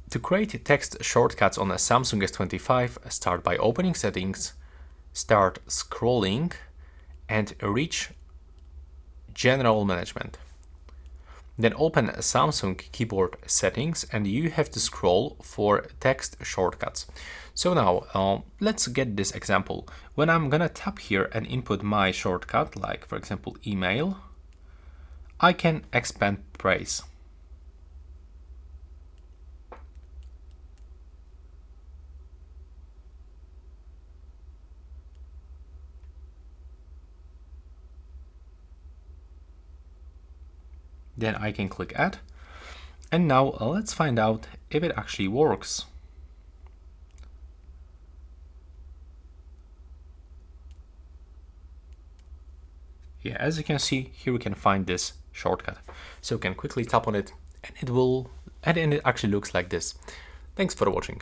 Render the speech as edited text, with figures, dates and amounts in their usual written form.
To create text shortcuts on a Samsung S25, start by opening Settings, start scrolling, and reach General Management. Then open Samsung Keyboard Settings and you have to scroll for text shortcuts. So now let's get this example. When I'm gonna tap here and input my shortcut, like for example email, I can expand brace. Then I can click Add. And now let's find out if it actually works. Yeah, as you can see, here we can find this shortcut. So you can quickly tap on it and it actually looks like this. Thanks for watching.